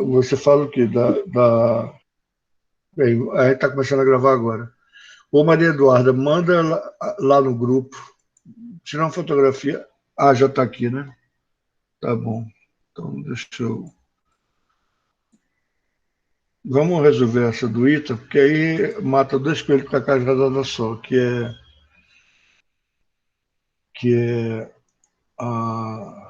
Você fala o quê? Bem, a gente está começando a gravar agora. Ô, Maria Eduarda, manda lá no grupo, tirar uma fotografia. Ah, já está aqui, né? Tá bom. Então, deixa eu... Vamos resolver essa do Ita, porque aí mata dois coelhos com a cajadada só, que é a...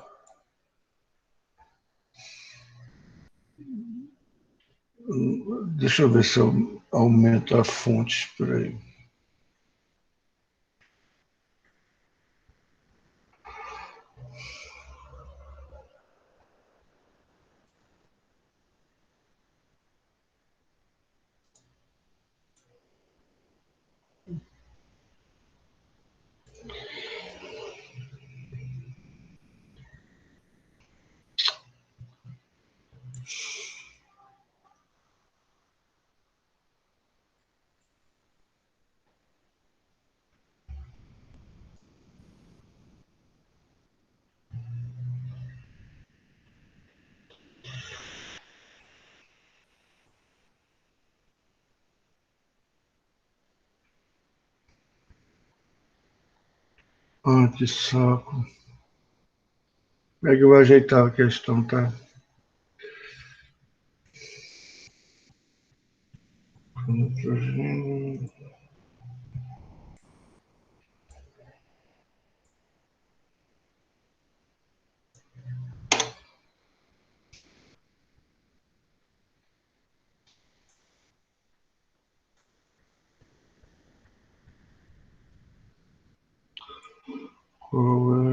Deixa eu ver se eu aumento a fonte por aí. Ah, que saco. Como é que eu vou ajeitar a questão, tá? Qual é?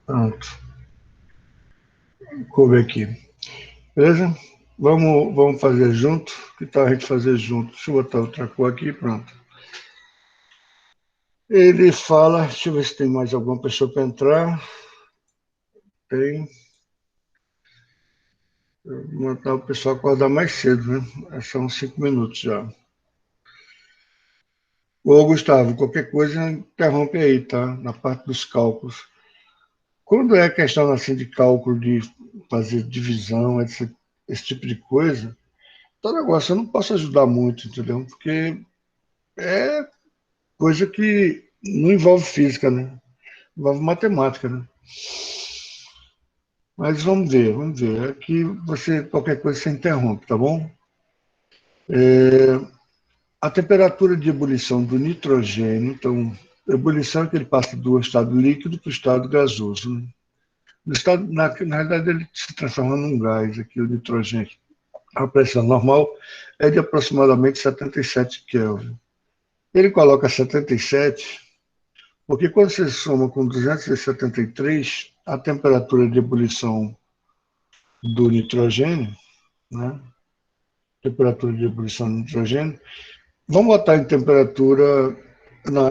Pronto. Vou ver aqui. Beleza? Vamos fazer junto. Que tal a gente fazer junto? Deixa eu botar outra cor aqui, pronto. Ele fala, deixa eu ver se tem mais alguma pessoa para entrar. Tem. Eu vou mandar o pessoal acordar mais cedo, né? São 5 minutos já. Ô, Gustavo, qualquer coisa interrompe aí, tá? Na parte dos cálculos. Quando é questão assim de cálculo, de fazer divisão, esse tipo de coisa, tá negócio, eu não posso ajudar muito, entendeu? Porque é coisa que não envolve física, né? Envolve matemática, né? Mas vamos ver, vamos ver. Aqui você, qualquer coisa você interrompe, tá bom? A temperatura de ebulição do nitrogênio, então, ebulição é que ele passa do estado líquido para o estado gasoso, né? No estado, na realidade, ele se transforma num gás, aqui o nitrogênio. A pressão normal é de aproximadamente 77 Kelvin. Ele coloca 77 porque quando você soma com 273, a temperatura de ebulição do nitrogênio, né? Temperatura de ebulição do nitrogênio, vamos botar em temperatura, não,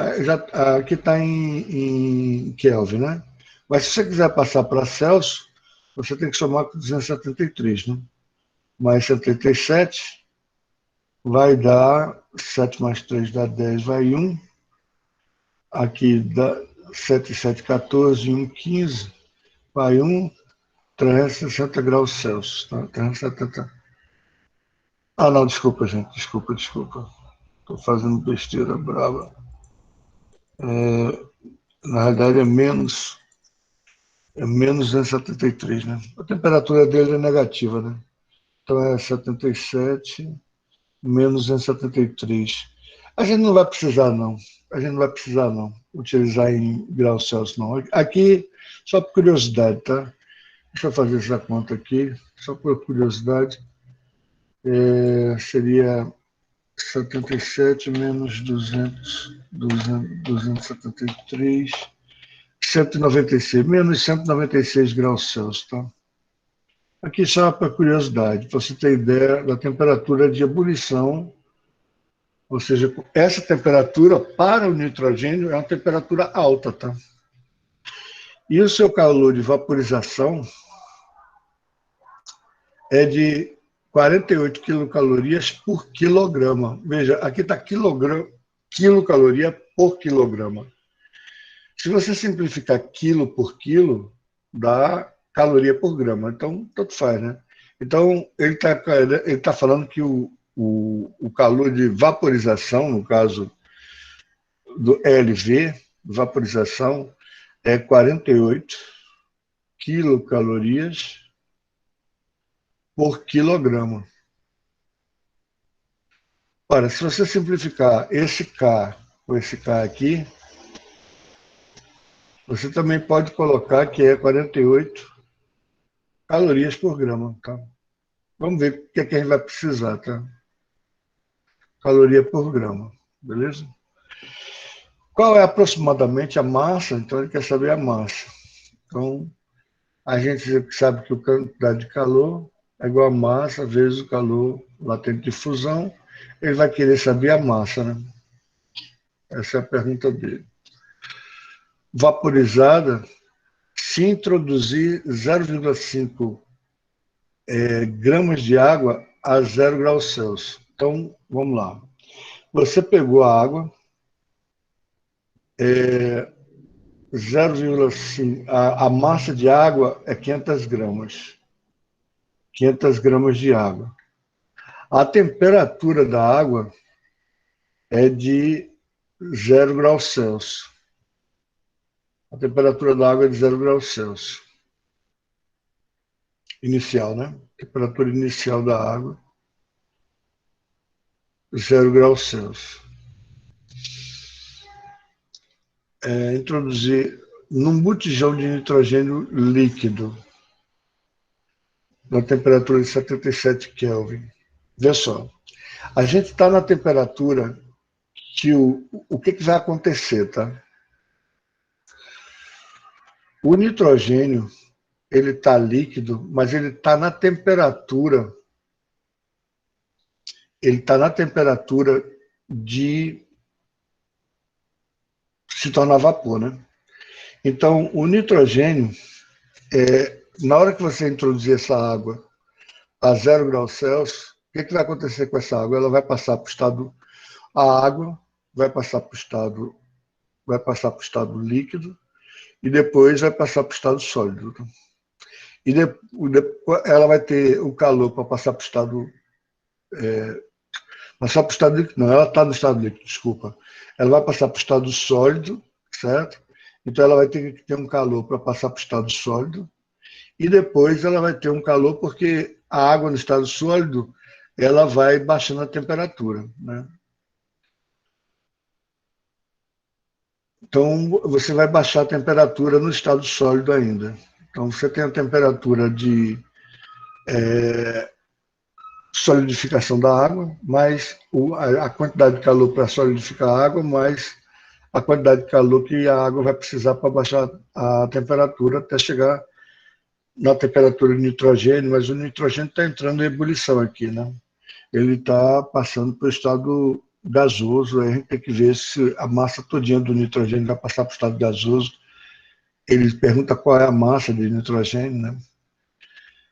aqui está em Kelvin, né? Mas se você quiser passar para Celsius, você tem que somar com 273, né? Mais 77 vai dar 7 mais 3 dá 10, vai 1. Aqui dá 7, 7, 14, 1, 15, vai 1, 360 graus Celsius. Tá? 370. Ah, não, desculpa, gente. Desculpa. Estou fazendo besteira brava. Na realidade é menos 273, né? A temperatura dele é negativa, né? Então é 77 menos 273. A gente não vai precisar, não. A gente não vai precisar, não, utilizar em graus Celsius, não. Aqui, só por curiosidade, tá? Deixa eu fazer essa conta aqui, só por curiosidade. Seria 77 menos 273, 196, menos 196 graus Celsius, tá? Aqui só para curiosidade, para você ter ideia da temperatura de ebulição, ou seja, essa temperatura para o nitrogênio é uma temperatura alta, tá? E o seu calor de vaporização é de 48 quilocalorias por quilograma. Veja, aqui está quilocaloria por quilograma. Se você simplificar quilo por quilo, dá caloria por grama. Então, tanto faz, né? Então, ele tá falando que o calor de vaporização, no caso do ELV, vaporização, é 48 quilocalorias por quilograma. Ora, se você simplificar esse K com esse K aqui, você também pode colocar que é 48 calorias por grama, tá? Vamos ver o que é que a gente vai precisar, tá? Caloria por grama, beleza? Qual é aproximadamente a massa? Então, ele quer saber a massa. Então, a gente sabe que a quantidade de calor é igual a massa vezes o calor latente de fusão. Ele vai querer saber a massa, né? Essa é a pergunta dele. Vaporizada, se introduzir 0,5 gramas de água a 0 graus Celsius. Então, vamos lá. Você pegou a água, 0,5, a massa de água é 500 gramas. 500 gramas de água. A temperatura da água é de 0 graus Celsius. A temperatura da água é de 0 graus Celsius. Inicial, né? Temperatura inicial da água, 0 graus Celsius. Introduzir num botijão de nitrogênio líquido, na temperatura de 77 Kelvin. Vê só, a gente está na temperatura que o que vai acontecer, tá? O nitrogênio, ele está líquido, mas ele está na temperatura de se tornar vapor, né? Então, o nitrogênio, na hora que você introduzir essa água a 0 graus Celsius, o que vai acontecer com essa água? Ela vai passar para o estado, a água vai passar para o estado líquido e depois vai passar para o estado sólido. E depois ela vai ter o calor para passar para o estado líquido, não, ela está no estado líquido, desculpa. Ela vai passar para o estado sólido, certo? Então ela vai ter que ter um calor para passar para o estado sólido e depois ela vai ter um calor porque a água no estado sólido ela vai baixando a temperatura, né? Então você vai baixar a temperatura no estado sólido ainda. Então você tem a temperatura de solidificação da água, mais a quantidade de calor para solidificar a água, mais a quantidade de calor que a água vai precisar para baixar a temperatura até chegar na temperatura de nitrogênio, mas o nitrogênio está entrando em ebulição aqui, né? Ele está passando para o estado gasoso, aí a gente tem que ver se a massa todinha do nitrogênio vai passar para o estado gasoso. Ele pergunta qual é a massa de nitrogênio, né?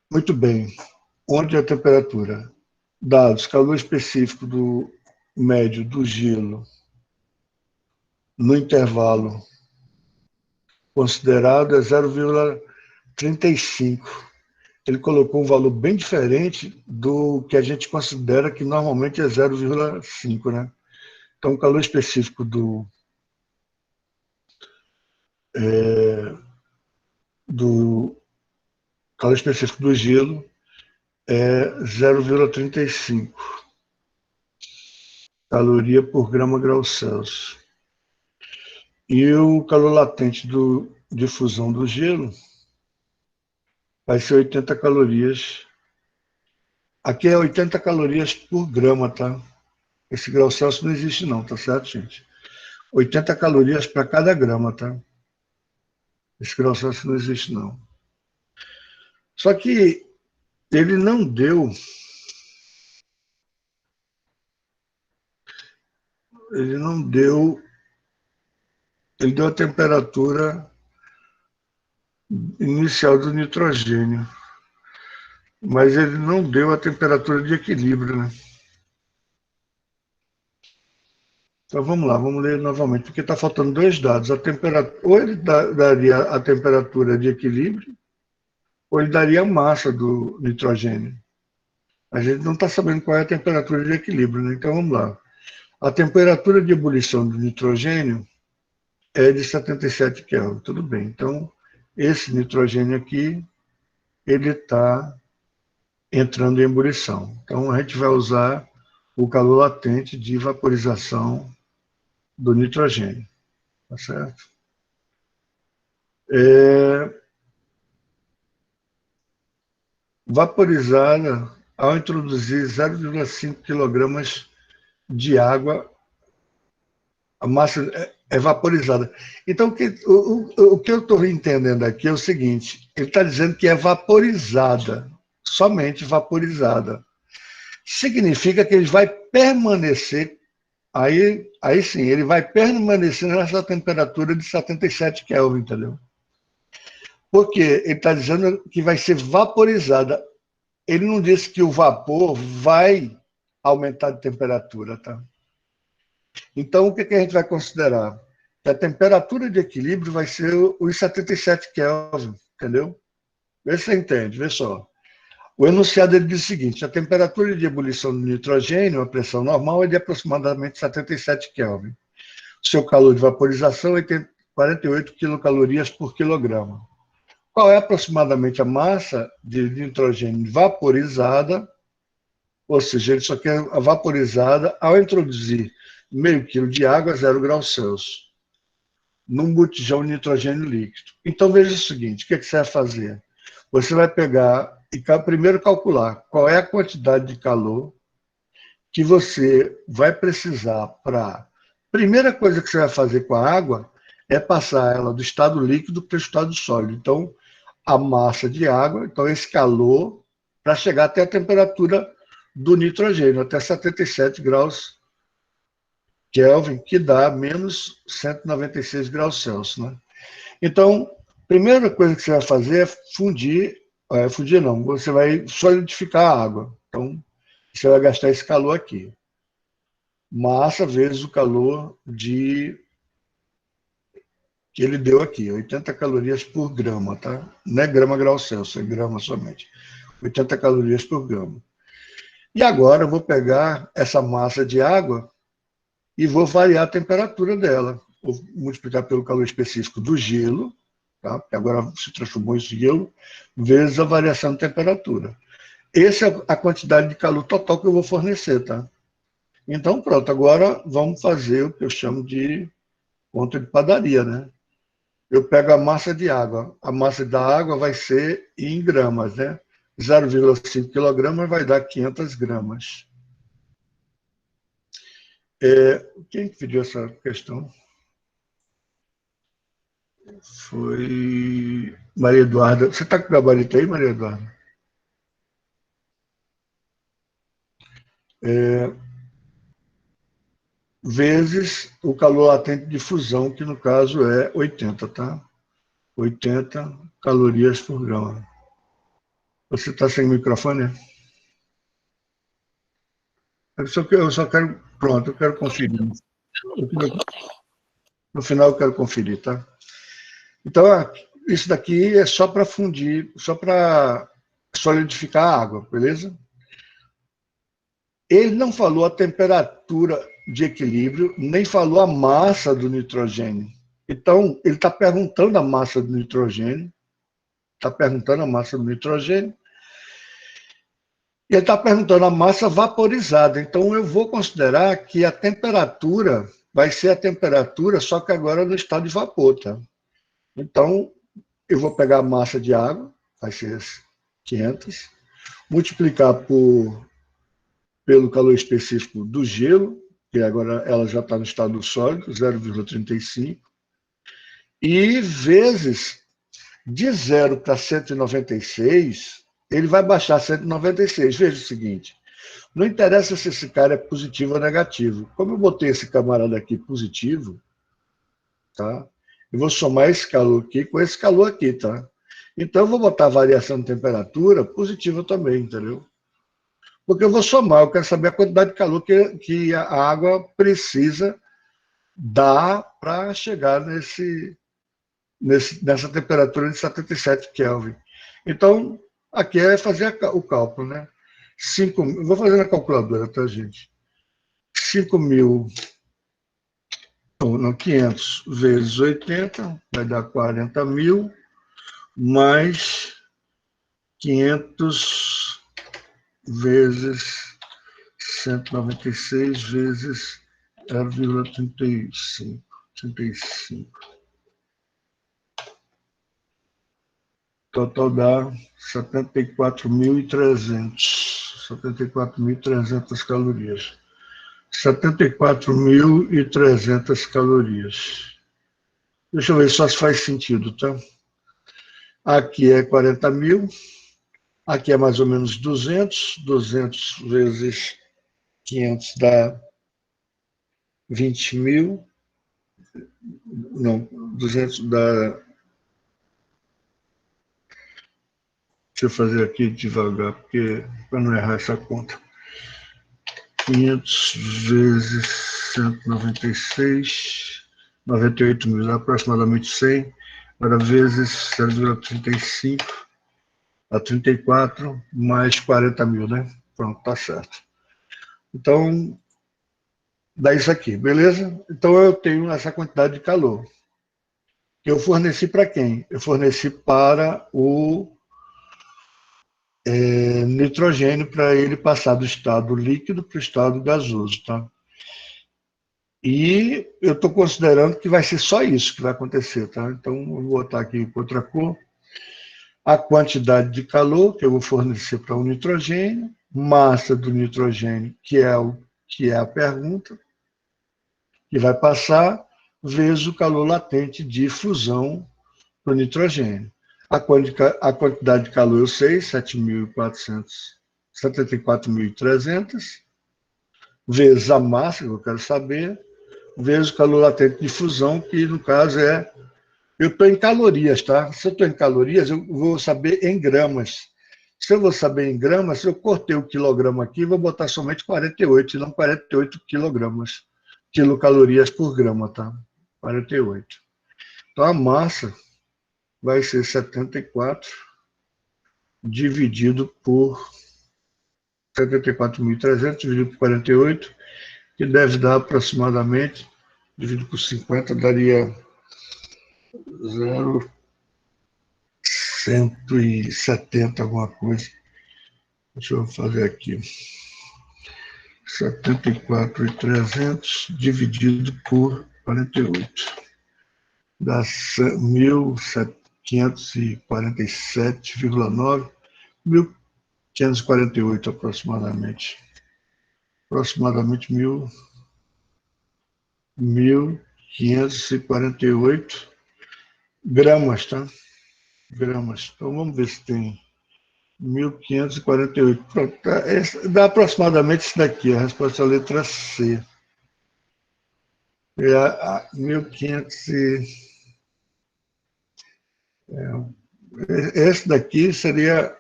Muito bem. Onde é a temperatura? Dados, calor específico do médio do gelo no intervalo considerado é 0,35. Ele colocou um valor bem diferente do que a gente considera que normalmente é 0,5, né? Então, o calor específico do calor específico do gelo é 0,35 caloria por grama grau Celsius. E o calor latente de fusão do gelo vai ser 80 calorias. Aqui é 80 calorias por grama, tá? Esse grau Celsius não existe não, tá certo, gente? 80 calorias para cada grama, tá? Esse grau Celsius não existe não. Só que ele não deu, ele deu a temperatura inicial do nitrogênio. Mas ele não deu a temperatura de equilíbrio, né? Então vamos lá, vamos ler novamente, porque está faltando dois dados. A temperatura, ou ele daria a temperatura de equilíbrio, ou ele daria a massa do nitrogênio. A gente não está sabendo qual é a temperatura de equilíbrio, né? Então vamos lá. A temperatura de ebulição do nitrogênio é de 77 Kelvin, tudo bem. Então, esse nitrogênio aqui, ele está entrando em ebulição. Então, a gente vai usar o calor latente de vaporização do nitrogênio, tá certo? Vaporizada ao introduzir 0,5 kg de água, a massa é vaporizada. Então, o que eu estou entendendo aqui é o seguinte, ele está dizendo que é vaporizada, somente vaporizada. Significa que ele vai permanecer, aí sim, ele vai permanecer nessa temperatura de 77 Kelvin, entendeu? Porque ele está dizendo que vai ser vaporizada. Ele não disse que o vapor vai aumentar de temperatura, tá? Então, o que a gente vai considerar? Que a temperatura de equilíbrio vai ser os 77 Kelvin, entendeu? Vê se você entende, vê só. O enunciado ele diz o seguinte: a temperatura de ebulição do nitrogênio, a pressão normal, é de aproximadamente 77 Kelvin. O seu calor de vaporização é 48 quilocalorias por quilograma. Qual é aproximadamente a massa de nitrogênio vaporizada, ou seja, ele só quer a vaporizada ao introduzir meio quilo de água a 0 graus Celsius num botijão de nitrogênio líquido. Então veja o seguinte, o que você vai fazer? Você vai pegar e primeiro calcular qual é a quantidade de calor que você vai precisar para... Primeira coisa que você vai fazer com a água é passar ela do estado líquido para o estado sólido. Então, a massa de água, então esse calor, para chegar até a temperatura do nitrogênio, até 77 graus Kelvin, que dá menos 196 graus Celsius, né? Então, a primeira coisa que você vai fazer é fundir não, você vai solidificar a água. Então, você vai gastar esse calor aqui. Massa vezes o calor que ele deu aqui, 80 calorias por grama, tá? Não é grama grau Celsius, é grama somente. 80 calorias por grama. E agora eu vou pegar essa massa de água e vou variar a temperatura dela. Vou multiplicar pelo calor específico do gelo, tá? Porque agora se transformou em gelo, vezes a variação de temperatura. Essa é a quantidade de calor total que eu vou fornecer, tá? Então, pronto, agora vamos fazer o que eu chamo de conta de padaria, né? Eu pego a massa de água. A massa da água vai ser em gramas, né? 0,5 kg vai dar 500 gramas. Quem pediu essa questão? Foi Maria Eduarda. Você está com o gabarito aí, Maria Eduarda? Vezes o calor latente de fusão, que no caso é 80, tá? 80 calorias por grama. Você está sem microfone? Eu só quero. Pronto, eu quero conferir. No final eu quero conferir, tá? Então, isso daqui é só para fundir, só para solidificar a água, beleza? Ele não falou a temperatura de equilíbrio, nem falou a massa do nitrogênio. Então, ele está perguntando a massa do nitrogênio, e ele está perguntando a massa vaporizada. Então, eu vou considerar que a temperatura vai ser a temperatura, só que agora no estado de vapor, tá? Então, eu vou pegar a massa de água, vai ser 500, multiplicar pelo calor específico do gelo, que agora ela já está no estado sólido, 0,35, e vezes de 0 para 196, ele vai baixar 196. Veja o seguinte, não interessa se esse cara é positivo ou negativo. Como eu botei esse camarada aqui positivo, tá? Eu vou somar esse calor aqui com esse calor aqui, tá? Então, eu vou botar a variação de temperatura positiva também, entendeu? Porque eu vou somar, eu quero saber a quantidade de calor que a água precisa dar para chegar nessa temperatura de 77 Kelvin. Então, aqui é fazer o cálculo, né? Vou fazer na calculadora, tá, gente? 5.000, não, 500 vezes 80 vai dar 40.000, mais 500 vezes 196 vezes 0,35. 35. Total dá 74.300 calorias. 74.300 calorias. Deixa eu ver só se faz sentido, tá? Aqui é 40.000, aqui é mais ou menos 200, 200 vezes 500 dá 20.000, não, 200 dá... Deixa eu fazer aqui devagar, para não errar essa conta. 500 vezes 196, 98.000, aproximadamente 100, agora vezes 0,35 a 34, mais 40.000, né? Pronto, tá certo. Então, dá isso aqui, beleza? Então, eu tenho essa quantidade de calor. Eu forneci para quem? Eu forneci para o nitrogênio, para ele passar do estado líquido para o estado gasoso, tá? E eu estou considerando que vai ser só isso que vai acontecer, tá? Então, eu vou botar aqui com outra cor. A quantidade de calor que eu vou fornecer para o nitrogênio, massa do nitrogênio, que é a pergunta, que vai passar, vezes o calor latente de fusão do nitrogênio. A quantidade de calor eu sei, 7.400, 74.300, vezes a massa, que eu quero saber, vezes o calor latente de fusão, que no caso é... Eu estou em calorias, tá? Se eu estou em calorias, eu vou saber em gramas. Se eu vou saber em gramas, eu cortei o quilograma aqui, vou botar somente 48, e não 48 quilogramas, quilocalorias por grama, tá? 48. Então, a massa vai ser 74 dividido por 74.300, dividido por 48, que deve dar aproximadamente, dividido por 50, daria 0,170, alguma coisa. Deixa eu fazer aqui. 74.300 dividido por 48. Dá 1.547,9, 1.548 aproximadamente. Aproximadamente 1.548 gramas, tá? Gramas. Então vamos ver se tem 1.548. Pronto, dá aproximadamente isso daqui, a resposta é a letra C. É a 1.500 esse daqui seria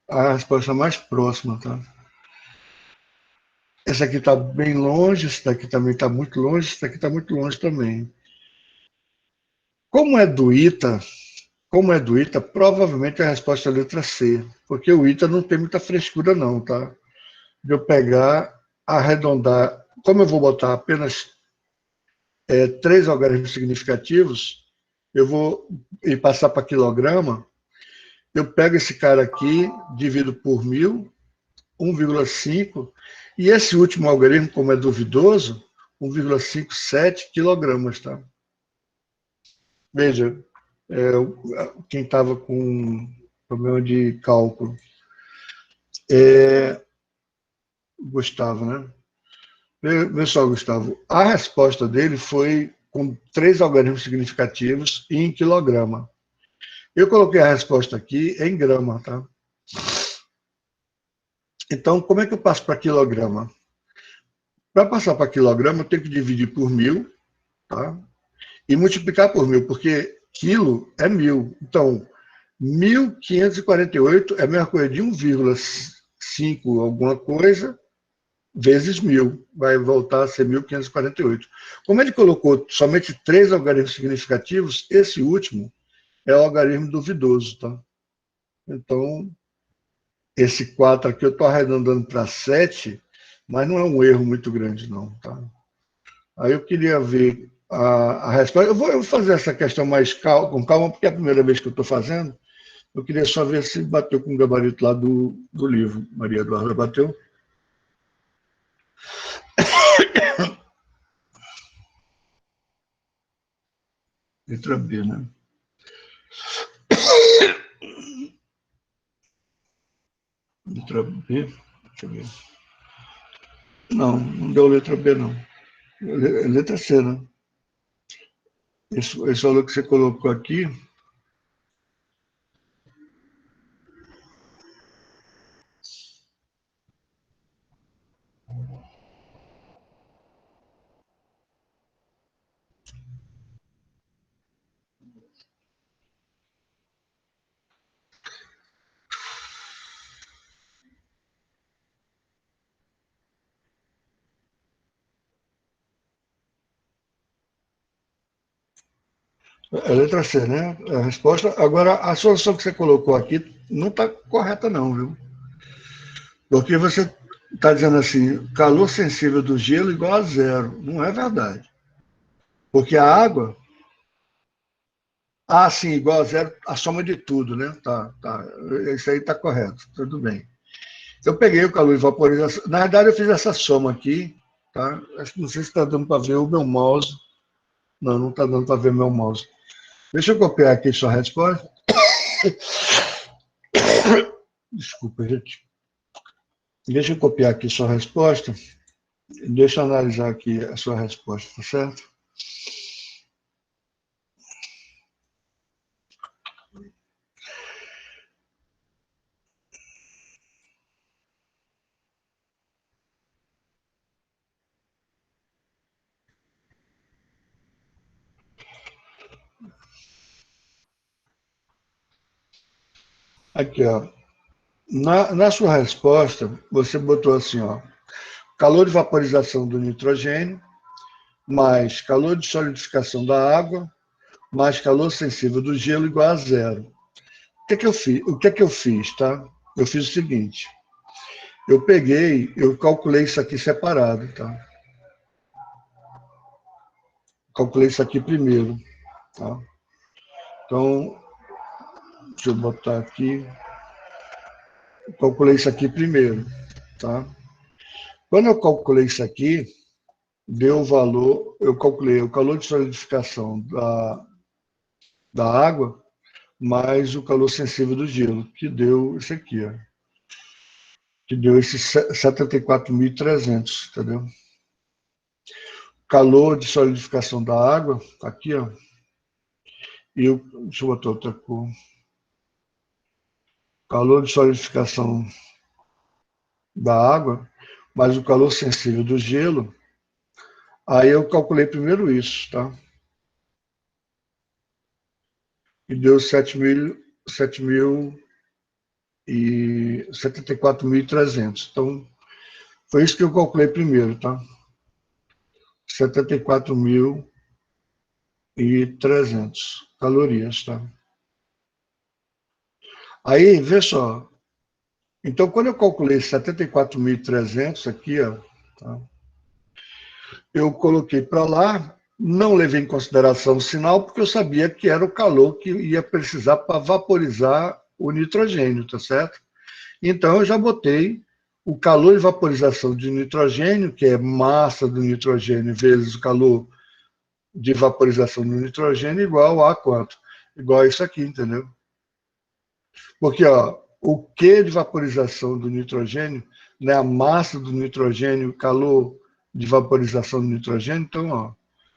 a resposta mais próxima, tá? Esse aqui está bem longe, esse daqui também está muito longe, esse daqui está muito longe também. Como é do ITA, provavelmente a resposta é a letra C, porque o ITA não tem muita frescura não, tá? De eu pegar, arredondar, como eu vou botar apenas 3 algarismos significativos, eu vou passar para quilograma, eu pego esse cara aqui, divido por 1.000, 1,5, e esse último algarismo, como é duvidoso, 1,57 quilogramas, tá? Veja, quem estava com problema de cálculo, Gustavo, né? Vê só, Gustavo, a resposta dele foi com 3 algarismos significativos e em quilograma. Eu coloquei a resposta aqui em grama, tá? Então, como é que eu passo para quilograma? Para passar para quilograma, eu tenho que dividir por 1.000, tá? E multiplicar por 1.000, porque quilo é 1.000. Então, 1.548 é a mesma coisa de 1,5 alguma coisa vezes 1.000. Vai voltar a ser 1.548. Como ele colocou somente 3 algarismos significativos, esse último é o algarismo duvidoso. Tá? Então, esse 4 aqui eu estou arredondando para 7, mas não é um erro muito grande, não. Tá? Aí eu queria ver a resposta. Eu vou fazer essa questão mais com calma, porque é a primeira vez que eu estou fazendo. Eu queria só ver se bateu com o gabarito lá do livro. Maria Eduarda bateu? Letra B, né? Letra B. Deixa eu ver. Não deu letra B, não. Letra C, né? Esse valor que você colocou aqui. É letra C, né? A resposta. Agora, a solução que você colocou aqui não está correta, não, viu? Porque você está dizendo assim, calor sensível do gelo igual a 0. Não é verdade. Porque a água. Ah, sim, igual a 0, a soma de tudo, né? Tá. Isso aí está correto, tudo bem. Eu peguei o calor de vaporização. Na verdade, eu fiz essa soma aqui, tá? Não sei se está dando para ver o meu mouse. Não está dando para ver meu mouse. Deixa eu copiar aqui sua resposta. Desculpa, gente. Deixa eu copiar aqui sua resposta. Deixa eu analisar aqui a sua resposta, tá certo? Aqui, ó. Na sua resposta, você botou assim, ó. Calor de vaporização do nitrogênio, mais calor de solidificação da água, mais calor sensível do gelo igual a 0. O que é que eu fiz, tá? Eu fiz o seguinte. Eu calculei isso aqui separado, tá? Calculei isso aqui primeiro, tá? Então, deixa eu botar aqui. Eu calculei isso aqui primeiro, tá? Quando eu calculei isso aqui, deu o valor, eu calculei o calor de solidificação da água mais o calor sensível do gelo, que deu isso aqui, ó. Que deu esses 74.300, entendeu? Calor de solidificação da água, aqui, ó. Deixa eu botar outra cor. Calor de solidificação da água, mais o calor sensível do gelo. Aí eu calculei primeiro isso, tá? E deu 74.300. Então, foi isso que eu calculei primeiro, tá? 74.300 calorias, tá? Aí, vê só. Então, quando eu calculei 74.300 aqui, ó, tá? Eu coloquei para lá, não levei em consideração o sinal, porque eu sabia que era o calor que ia precisar para vaporizar o nitrogênio, tá certo? Então, eu já botei o calor de vaporização de nitrogênio, que é massa do nitrogênio vezes o calor de vaporização do nitrogênio, igual a quanto? Igual a isso aqui, entendeu? Porque ó, o Q de vaporização do nitrogênio, né, a massa do nitrogênio, o calor de vaporização do nitrogênio, então, ó,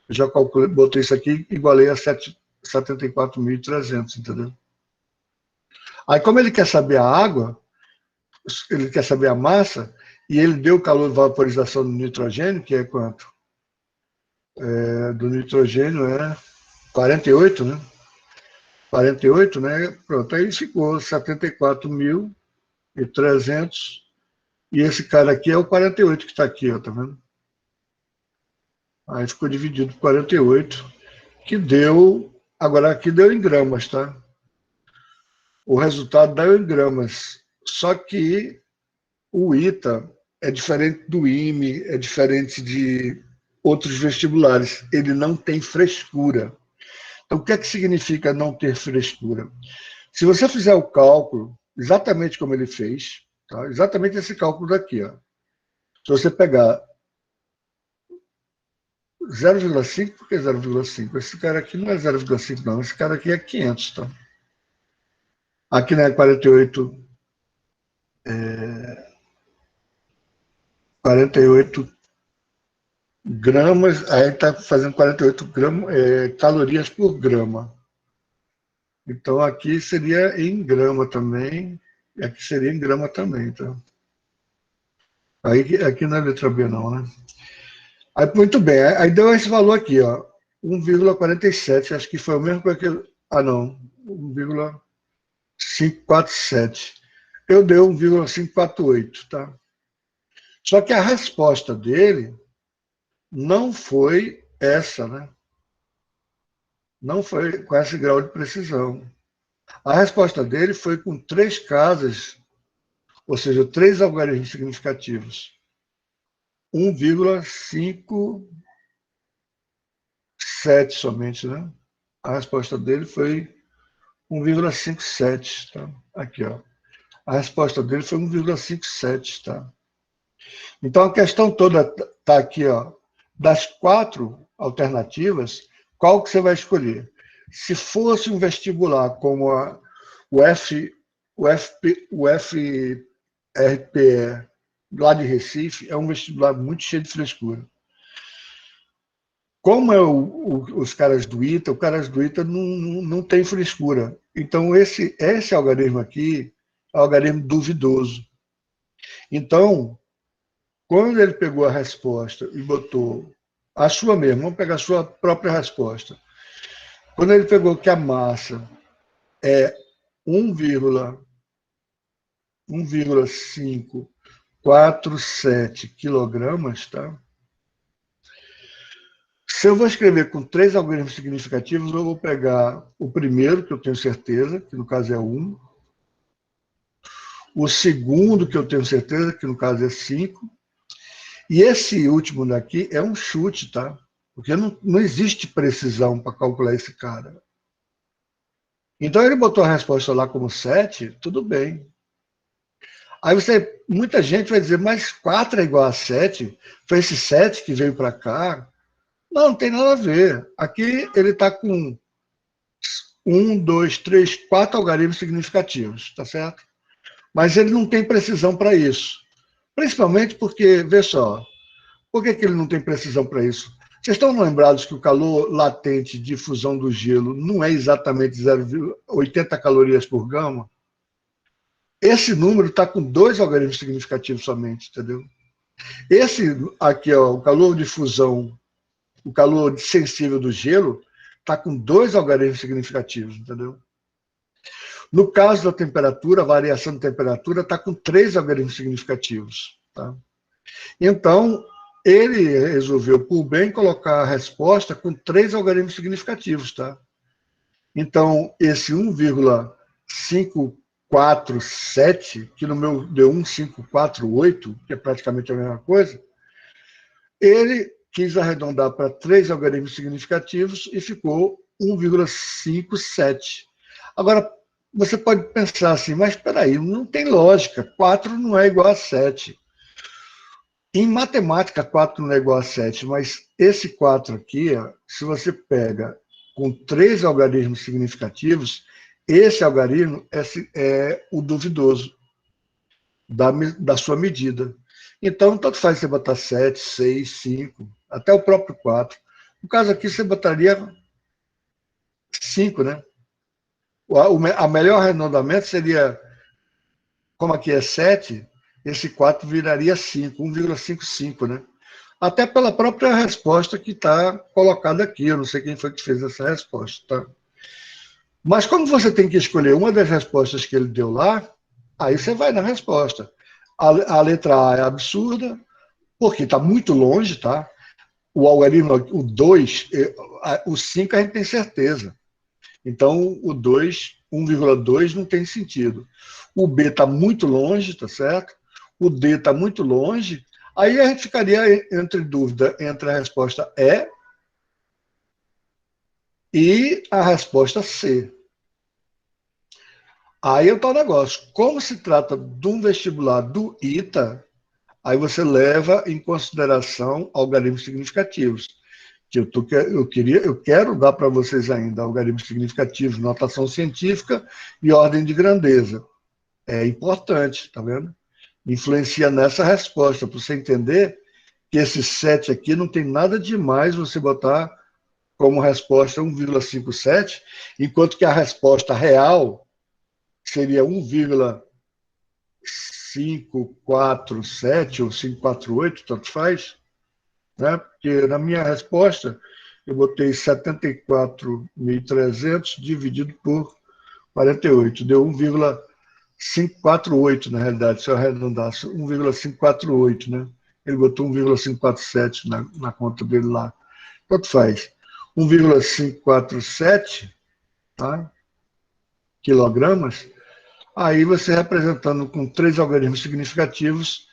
eu já calculei, botei isso aqui, igualei a 74.300, entendeu? Aí, como ele quer saber a água, ele quer saber a massa, e ele deu o calor de vaporização do nitrogênio, que é quanto? Do nitrogênio é 48, né? 48, né? Pronto, aí ficou 74.300. E esse cara aqui é o 48 que está aqui, ó, tá vendo? Aí ficou dividido por 48, que deu. Agora aqui deu em gramas, tá? O resultado deu em gramas. Só que o ITA é diferente do IME, é diferente de outros vestibulares. Ele não tem frescura. Então, o que é que significa não ter frescura? Se você fizer o cálculo, exatamente como ele fez, tá? Exatamente esse cálculo daqui, ó. Se você pegar 0,5, por que 0,5? Esse cara aqui não é 0,5, não. Esse cara aqui é 500, tá? Aqui não é 48, 48 gramas, aí está fazendo 48 gramas, calorias por grama. Então aqui seria em grama também, e aqui seria em grama também, tá? Aí aqui não é letra B não, né? Aí, muito bem, aí deu esse valor aqui, ó, 1,47, acho que foi o mesmo que aquele, não, 1,547. Eu dei 1,548, tá? Só que a resposta dele não foi essa, né? Não foi com esse grau de precisão. A resposta dele foi com 3 casas, ou seja, 3 algarismos significativos. 1,57 somente, né? A resposta dele foi 1,57, tá? Aqui, ó. A resposta dele foi 1,57, tá? Então a questão toda está aqui, ó. Das 4 alternativas, qual que você vai escolher? Se fosse um vestibular como o FRPE lá de Recife, é um vestibular muito cheio de frescura. Como é os caras do ITA não tem frescura. Então, esse algarismo aqui é um algarismo duvidoso. Então, quando ele pegou a resposta e botou a sua mesma, vamos pegar a sua própria resposta. Quando ele pegou que a massa é 1,547 quilogramas, tá? Se eu vou escrever com 3 algarismos significativos, eu vou pegar o primeiro, que eu tenho certeza, que no caso é 1, o segundo, que eu tenho certeza, que no caso é 5, e esse último daqui é um chute, tá? Porque não existe precisão para calcular esse cara. Então ele botou a resposta lá como 7, tudo bem. Aí muita gente vai dizer, mas 4 é igual a 7? Foi esse 7 que veio para cá? Não tem nada a ver. Aqui ele está com 1, 2, 3, 4 algarismos significativos, tá certo? Mas ele não tem precisão para isso. Principalmente porque, vê só, por que ele não tem precisão para isso? Vocês estão lembrados que o calor latente de fusão do gelo não é exatamente 0,80 calorias por gama? Esse número está com 2 algarismos significativos somente, entendeu? Esse aqui, ó, o calor de fusão, o calor sensível do gelo, está com 2 algarismos significativos, entendeu? No caso da temperatura, a variação de temperatura está com 3 algarismos significativos, tá? Então, ele resolveu, por bem, colocar a resposta com 3 algarismos significativos, tá? Então, esse 1,547, que no meu deu 1,548, que é praticamente a mesma coisa, ele quis arredondar para 3 algarismos significativos e ficou 1,57. Agora, você pode pensar assim, mas espera aí, não tem lógica, 4 não é igual a 7. Em matemática, 4 não é igual a 7, mas esse 4 aqui, ó, se você pega com 3 algarismos significativos, esse algarismo é o duvidoso da sua medida. Então, tanto faz você botar 7, 6, 5, até o próprio 4. No caso aqui, você botaria 5, né? A melhor arredondamento seria, como aqui é 7, esse 4 viraria 5, 1,55, né? Até pela própria resposta que está colocada aqui. Eu não sei quem foi que fez essa resposta, tá? Mas como você tem que escolher uma das respostas que ele deu lá, aí você vai na resposta. A letra A é absurda, porque está muito longe, tá? O algarismo, o 2, o 5 a gente tem certeza. Então, o 2, 1,2 não tem sentido. O B está muito longe, tá certo? O D está muito longe. Aí a gente ficaria entre dúvida entre a resposta E a resposta C. Aí é o tal negócio. Como se trata de um vestibular do ITA, aí você leva em consideração algarismos significativos. Que eu quero dar para vocês ainda algarismos significativos, notação científica e ordem de grandeza. É importante, tá vendo? Influencia nessa resposta, para você entender que esse 7 aqui não tem nada demais você botar como resposta 1,57, enquanto que a resposta real seria 1,547 ou 548, tanto faz, né? Porque na minha resposta eu botei 74.300 dividido por 48, deu 1,548 na realidade, se eu arredondasse, 1,548, né? Ele botou 1,547 na conta dele lá. Quanto faz? 1,547, tá? Quilogramas. Aí você representando com 3 algarismos significativos,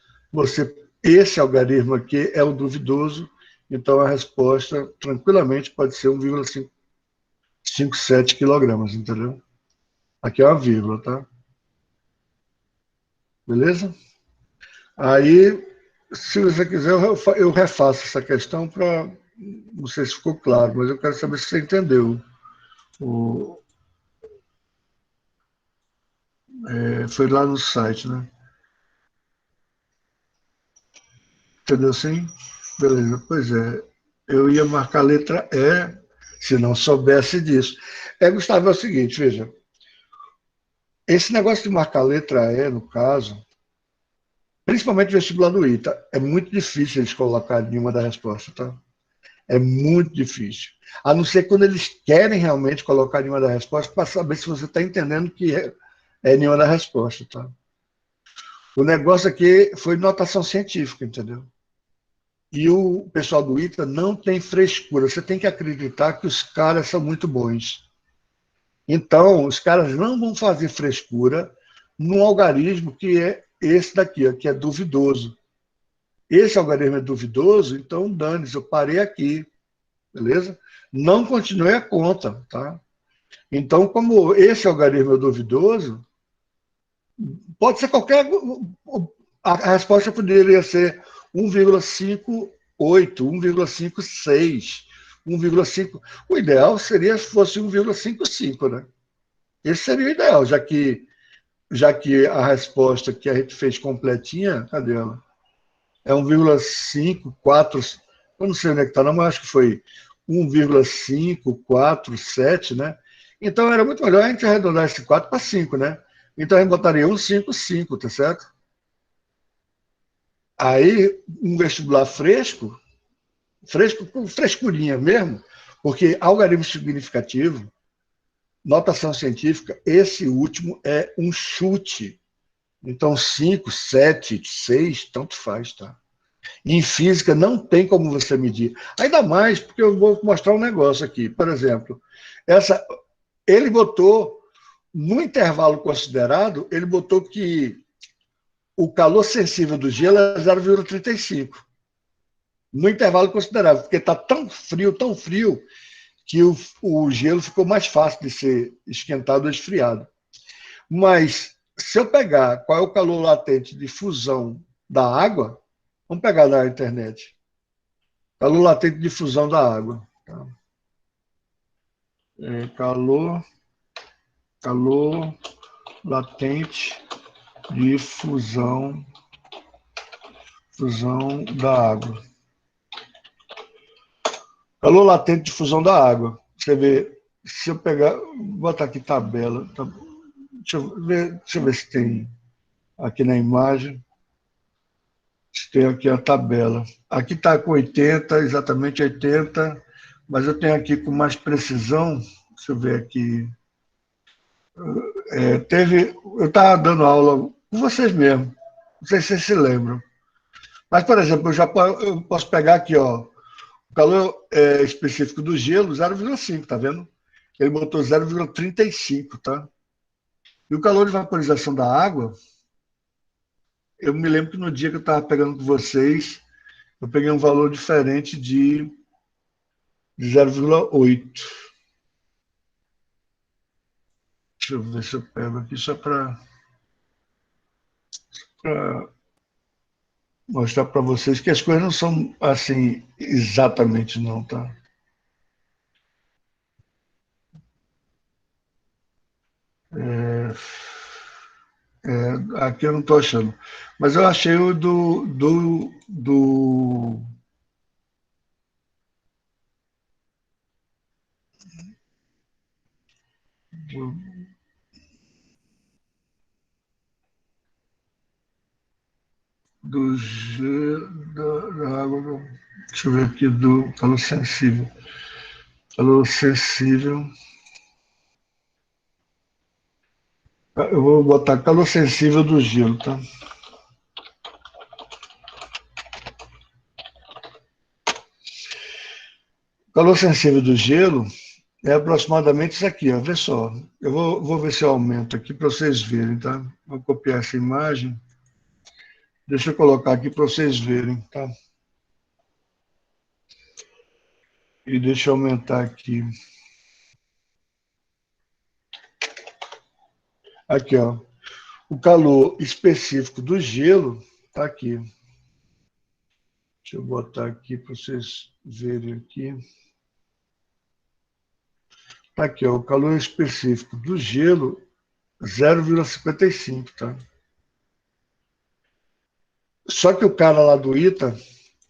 esse algarismo aqui é o duvidoso, então a resposta tranquilamente pode ser 1,57 quilogramas, entendeu? Aqui é uma vírgula, tá? Beleza? Aí, se você quiser, eu refaço essa questão para. Não sei se ficou claro, mas eu quero saber se você entendeu. Foi lá no site, né? Entendeu sim? Beleza, pois é. Eu ia marcar a letra E, se não soubesse disso. Gustavo, é o seguinte, veja. Esse negócio de marcar a letra E, no caso, principalmente o vestibular do ITA, é muito difícil eles colocarem nenhuma da resposta, tá? É muito difícil. A não ser quando eles querem realmente colocar nenhuma da resposta para saber se você está entendendo que é nenhuma da resposta, tá? O negócio aqui foi notação científica, entendeu? E o pessoal do ITA não tem frescura. Você tem que acreditar que os caras são muito bons. Então, os caras não vão fazer frescura num algarismo que é esse daqui, ó, que é duvidoso. Esse algarismo é duvidoso, então dane-se, eu parei aqui, beleza? Não continue a conta, tá? Então, como esse algarismo é duvidoso, pode ser qualquer. A resposta poderia ser 1,58, 1,56, 1,5. O ideal seria se fosse 1,55, né? Esse seria o ideal, já que a resposta que a gente fez completinha, cadê ela? É 1,54, eu não sei onde é que está, não, mas acho que foi 1,547, né? Então era muito melhor a gente arredondar esse 4 para 5, né? Então a gente botaria 1,55, tá certo? Aí, um vestibular fresco com frescurinha mesmo, porque algarismo significativo, notação científica, esse último é um chute. Então, 5, 7, 6, tanto faz, tá? Em física não tem como você medir. Ainda mais porque eu vou mostrar um negócio aqui. Por exemplo, ele botou, no intervalo considerado, ele botou que o calor sensível do gelo é 0,35. No intervalo considerável, porque está tão frio, que o gelo ficou mais fácil de ser esquentado ou esfriado. Mas, se eu pegar qual é o calor latente de fusão da água, vamos pegar na internet. Calor latente de fusão da água. Tá? Calor latente de fusão da água. Calor latente de fusão da água. Você vê, se eu pegar, vou botar aqui tabela. Deixa eu ver se tem aqui na imagem. Se tem aqui a tabela. Aqui está com 80, exatamente 80, mas eu tenho aqui com mais precisão. Deixa eu ver aqui. Eu estava dando aula com vocês mesmo, não sei se vocês se lembram. Mas, por exemplo, eu posso pegar aqui, ó, o calor específico do gelo, 0,5, tá vendo? Ele botou 0,35, tá? E o calor de vaporização da água, eu me lembro que no dia que eu estava pegando com vocês, eu peguei um valor diferente de 0,8. Deixa eu ver se eu pego aqui só para mostrar para vocês que as coisas não são assim exatamente não, tá? É, aqui eu não estou achando. Mas eu achei o da água. Deixa eu ver aqui do calor sensível. Calor sensível. Eu vou botar calor sensível do gelo, tá? Calor sensível do gelo é aproximadamente isso aqui, ó. Vê só. Eu vou ver se eu aumento aqui para vocês verem, tá? Vou copiar essa imagem. Deixa eu colocar aqui para vocês verem, tá? E deixa eu aumentar aqui. Aqui, ó. O calor específico do gelo está aqui. Deixa eu botar aqui para vocês verem aqui. Está aqui, ó. O calor específico do gelo, 0,55, tá? Só que o cara lá do ITA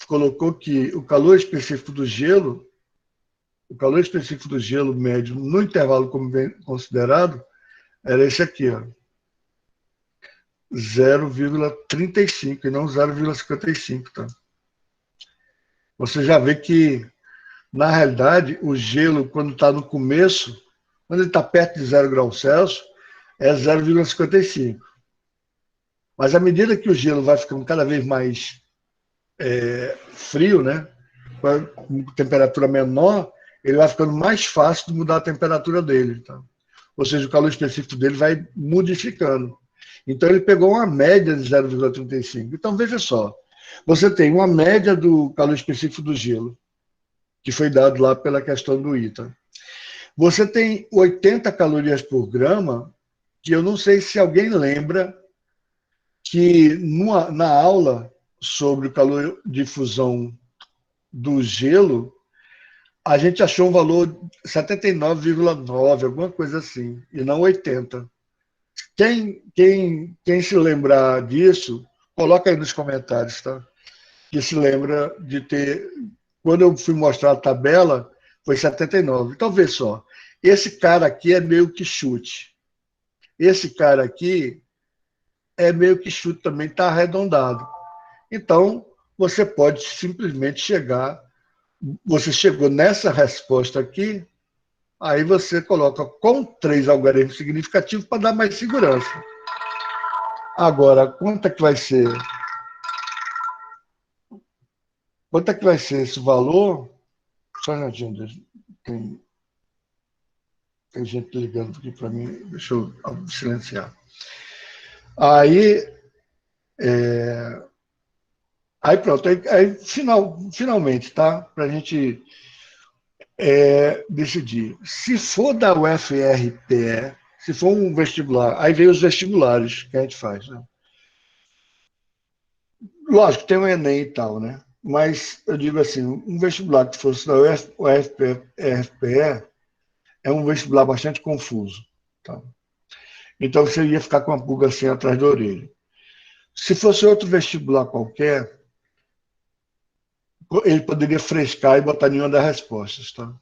colocou que o calor específico do gelo, o calor específico do gelo médio no intervalo como bem considerado, era esse aqui, ó. 0,35 e não 0,55, tá? Você já vê que, na realidade, o gelo, quando está no começo, quando ele está perto de 0 graus Celsius, é 0,55. Mas à medida que o gelo vai ficando cada vez mais frio, né, com temperatura menor, ele vai ficando mais fácil de mudar a temperatura dele. Tá? Ou seja, o calor específico dele vai modificando. Então, ele pegou uma média de 0,35. Então, veja só. Você tem uma média do calor específico do gelo, que foi dado lá pela questão do ITA. Você tem 80 calorias por grama, que eu não sei se alguém lembra que na aula sobre o calor de fusão do gelo, a gente achou um valor 79,9, alguma coisa assim, e não 80. Quem se lembrar disso, coloca aí nos comentários, tá? Que se lembra de ter... Quando eu fui mostrar a tabela, foi 79. Então, vê só. Esse cara aqui é meio que chute. Esse cara aqui é meio que chute também, está arredondado. Então, você pode simplesmente chegar... Você chegou nessa resposta aqui, aí você coloca com 3 algarismos significativos para dar mais segurança. Agora, quanto é que vai ser? Quanto é que vai ser esse valor? Só um minutinho, tem gente ligando aqui para mim, deixa eu silenciar. Aí pronto, finalmente, tá? Para a gente decidir. Se for da UFRPE, se for um vestibular, aí vem os vestibulares que a gente faz, né? Lógico, tem o Enem e tal, né? Mas eu digo assim, um vestibular que fosse da UFPE é um vestibular bastante confuso. Tá? Então você ia ficar com uma pulga assim atrás da orelha. Se fosse outro vestibular qualquer, ele poderia frescar e botar nenhuma das respostas. Tá?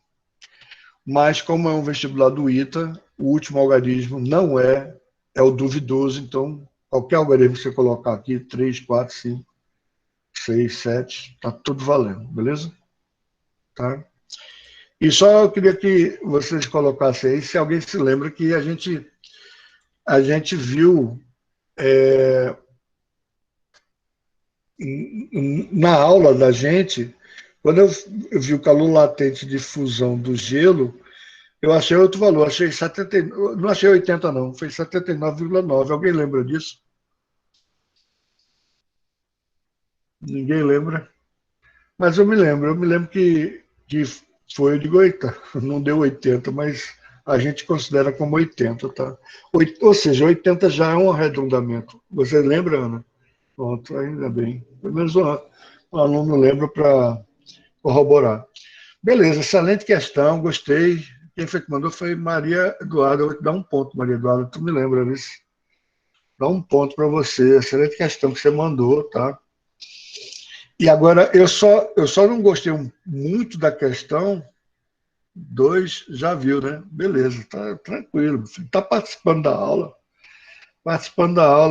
Mas como é um vestibular do ITA, o último algarismo não é o duvidoso, então qualquer algarismo que você colocar aqui, 3, 4, 5, 6, 7, tá tudo valendo, beleza? Tá? E só eu queria que vocês colocassem aí, se alguém se lembra que a gente a gente viu na aula da gente, quando eu vi o calor latente de fusão do gelo, eu achei outro valor, achei 70, não achei 80 não, foi 79,9. Alguém lembra disso? Ninguém lembra? Mas eu me lembro que foi, eu digo 80, não deu 80, mas a gente considera como 80, tá? Ou seja, 80 já é um arredondamento. Você lembra, Ana? Pronto, ainda bem. Pelo menos um aluno lembra para corroborar. Beleza, excelente questão, gostei. Quem foi que mandou foi Maria Eduarda. Eu vou te dar um ponto, Maria Eduarda, tu me lembra disso? Dá um ponto para você, excelente questão que você mandou, tá? E agora, eu só não gostei muito da questão 2, já viu, né? Beleza, tá tranquilo, meu filho. Tá participando da aula,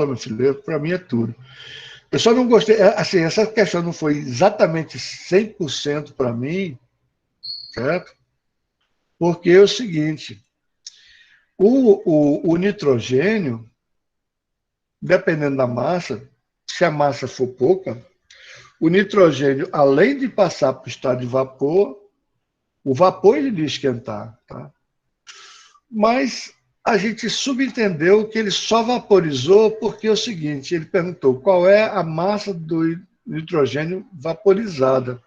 meu filho, para mim é tudo. Eu só não gostei, assim, essa questão não foi exatamente 100% para mim, certo? Porque é o seguinte, o nitrogênio, dependendo da massa, se a massa for pouca, o nitrogênio, além de passar para o estado de vapor, o vapor ele iria esquentar, tá? Mas a gente subentendeu que ele só vaporizou porque é o seguinte, ele perguntou qual é a massa do nitrogênio vaporizada.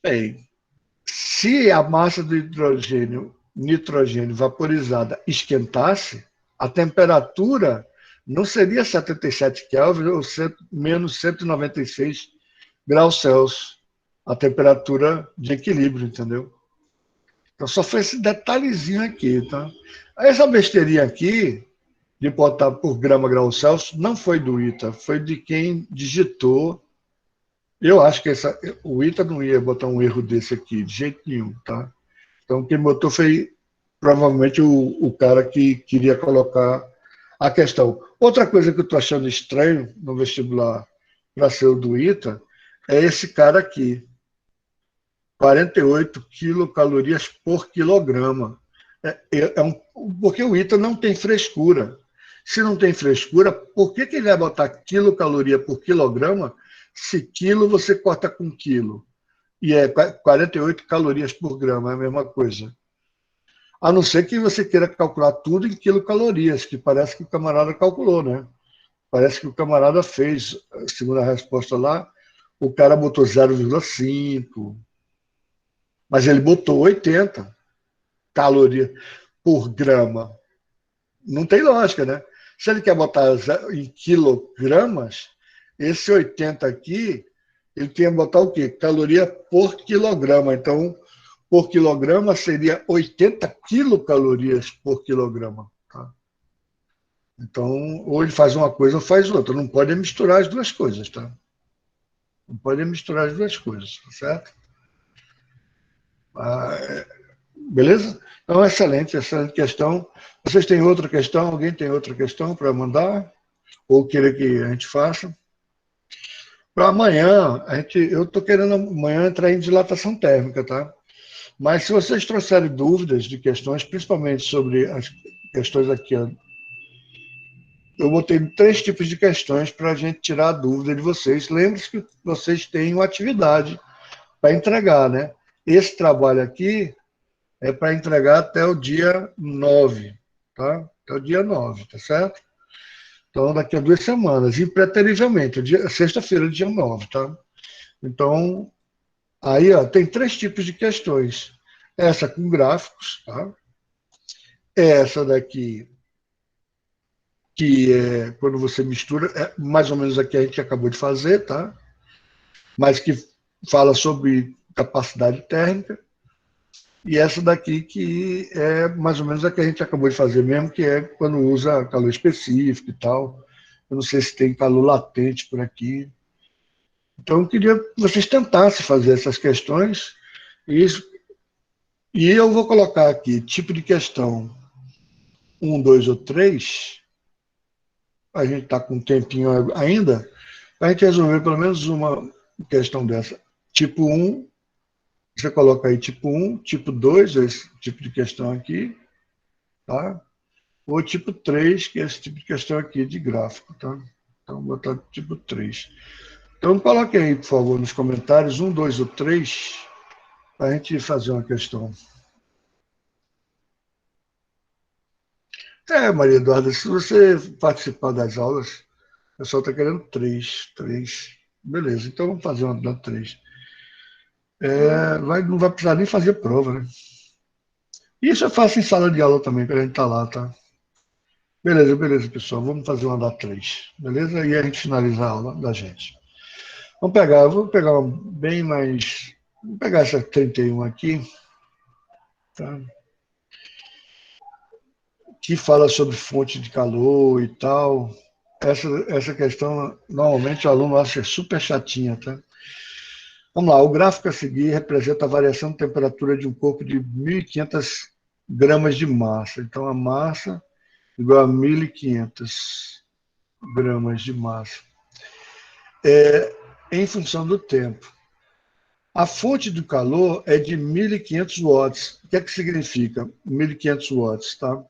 Bem, se a massa do nitrogênio vaporizada esquentasse, a temperatura não seria 77 Kelvin ou menos 196 graus Celsius, a temperatura de equilíbrio, entendeu? Então só foi esse detalhezinho aqui, tá? Essa besteirinha aqui, de botar por grama grau Celsius, não foi do ITA, foi de quem digitou. Eu acho que o ITA não ia botar um erro desse aqui, de jeito nenhum, tá? Então, quem botou foi provavelmente o cara que queria colocar a questão. Outra coisa que eu estou achando estranho no vestibular para ser o do ITA é esse cara aqui, 48 quilocalorias por quilograma. Porque o ITA não tem frescura. Se não tem frescura, por que ele vai botar quilocaloria por quilograma se quilo você corta com quilo? E é 48 calorias por grama, é a mesma coisa. A não ser que você queira calcular tudo em quilocalorias, que parece que o camarada calculou, né? Parece que o camarada fez, segundo a resposta lá, o cara botou 0,5, mas ele botou 80 calorias por grama. Não tem lógica, né? Se ele quer botar em quilogramas, esse 80 aqui, ele tem que botar o quê? Caloria por quilograma. Então, por quilograma seria 80 quilocalorias por quilograma. Tá? Então, ou ele faz uma coisa ou faz outra. Não pode misturar as duas coisas, tá? Não pode misturar as duas coisas, tá certo? Beleza? Então, excelente exquestão. Vocês têm outra questão? Alguém tem outra questão para mandar? Ou querer que a gente faça? Para amanhã, eu estou querendo amanhã entrar em dilatação térmica, tá? Mas se vocês trouxerem dúvidas de questões, principalmente sobre as questões aqui, ó, eu botei 3 tipos de questões para a gente tirar a dúvida de vocês. Lembre-se que vocês têm uma atividade para entregar, né? Esse trabalho aqui é para entregar até o dia 9, tá? Até o dia 9, tá certo? Então, daqui a 2 semanas, impreterivelmente, sexta-feira, dia 9, tá? Então, aí ó, tem 3 tipos de questões. Essa com gráficos, tá? Essa daqui, que é quando você mistura, é mais ou menos a que a gente acabou de fazer, tá? Mas que fala sobre capacidade térmica. E essa daqui que é mais ou menos a que a gente acabou de fazer mesmo, que é quando usa calor específico e tal. Eu não sei se tem calor latente por aqui. Então, eu queria que vocês tentassem fazer essas questões. E eu vou colocar aqui tipo de questão 1, 2 ou 3. A gente está com um tempinho ainda, para a gente resolver pelo menos uma questão dessa. Tipo 1, você coloca aí tipo 1, tipo 2, esse tipo de questão aqui. tá? Ou tipo 3, que é esse tipo de questão aqui de gráfico, tá? Então, vou botar tipo 3. Então, coloque aí, por favor, nos comentários 1, 2 ou 3, para a gente fazer uma questão. Maria Eduarda, se você participar das aulas, o pessoal está querendo 3, 3. Beleza, então vamos fazer uma da 3. Não vai precisar nem fazer prova, né? Isso eu faço em sala de aula também, quando a gente está lá, tá? Beleza, beleza, pessoal. Vamos fazer uma da 3, beleza? E a gente finaliza a aula da gente. Vou pegar uma bem mais. Vou pegar essa 31 aqui, tá? Que fala sobre fonte de calor e tal. Essa questão, normalmente o aluno acha super chatinha, tá? Vamos lá, o gráfico a seguir representa a variação de temperatura de um corpo de 1.500 gramas de massa. Então, a massa igual a 1.500 gramas de massa. Em função do tempo. A fonte do calor é de 1.500 watts. O que é que significa 1.500 watts? Tá?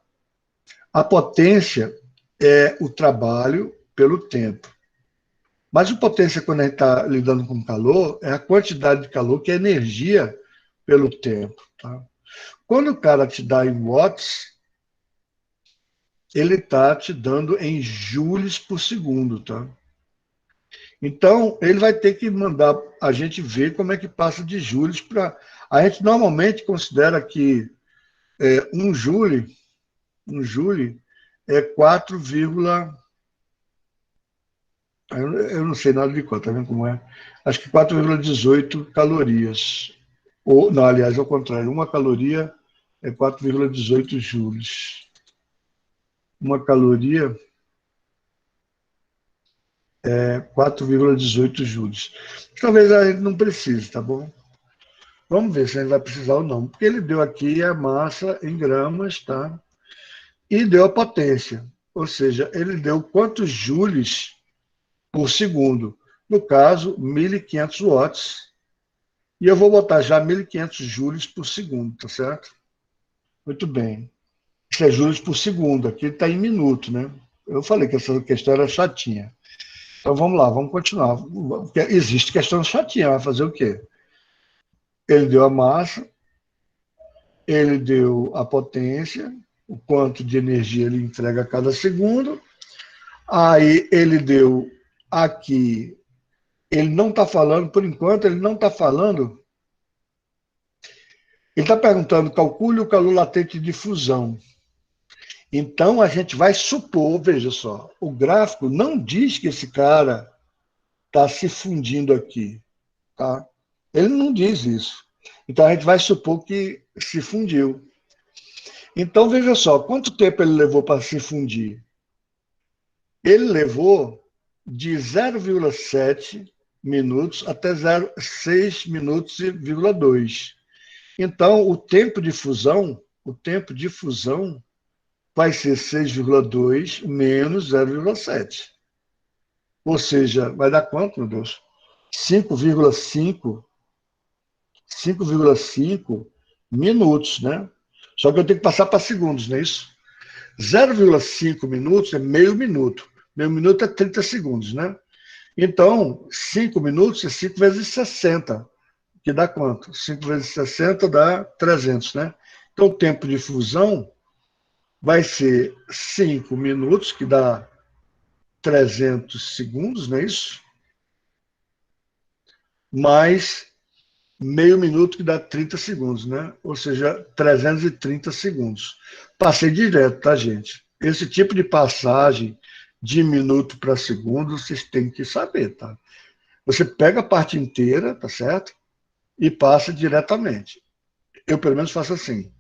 A potência é o trabalho pelo tempo. Mas a potência, quando a gente está lidando com calor, é a quantidade de calor, que é energia pelo tempo. Tá? Quando o cara te dá em watts, ele está te dando em joules por segundo. Tá? Então, ele vai ter que mandar a gente ver como é que passa de joules para. A gente normalmente considera que um joule é 4, eu não sei nada de quanto, tá vendo como é? Acho que 4,18 calorias. Ou, não, aliás, ao contrário, uma caloria é 4,18 joules. Uma caloria é 4,18 joules. Talvez a gente não precise, tá bom? Vamos ver se ele vai precisar ou não. Porque ele deu aqui a massa em gramas, tá? E deu a potência. Ou seja, ele deu quantos joules por segundo. No caso, 1.500 watts. E eu vou botar já 1.500 joules por segundo, tá certo? Muito bem. Isso é joules por segundo. Aqui está em minuto, né? Eu falei que essa questão era chatinha. Então vamos lá, vamos continuar. Existe questão chatinha, vai fazer o quê? Ele deu a massa, ele deu a potência, o quanto de energia ele entrega a cada segundo. Aí ele deu aqui, ele não está falando, por enquanto, ele não está falando. Ele está perguntando, calcule o calor latente de fusão. Então a gente vai supor, veja só, o gráfico não diz que esse cara está se fundindo aqui, tá? Ele não diz isso. Então a gente vai supor que se fundiu. Então veja só, quanto tempo ele levou para se fundir? Ele levou de 0,7 minutos até 6 minutos e 2. Então, o tempo de fusão vai ser 6,2 menos 0,7. Ou seja, vai dar quanto, meu Deus? 5,5 minutos, né? Só que eu tenho que passar para segundos, não é isso? 0,5 minutos é meio minuto. Meio minuto é 30 segundos, né? Então, 5 minutos é 5 vezes 60, que dá quanto? 5 vezes 60 dá 300, né? Então, o tempo de fusão vai ser 5 minutos, que dá 300 segundos, não é isso? Mais meio minuto, que dá 30 segundos, né? Ou seja, 330 segundos. Passei direto, tá, gente? Esse tipo de passagem de minuto para segundo, vocês têm que saber, tá? Você pega a parte inteira, tá certo? E passa diretamente. Eu, pelo menos, faço assim.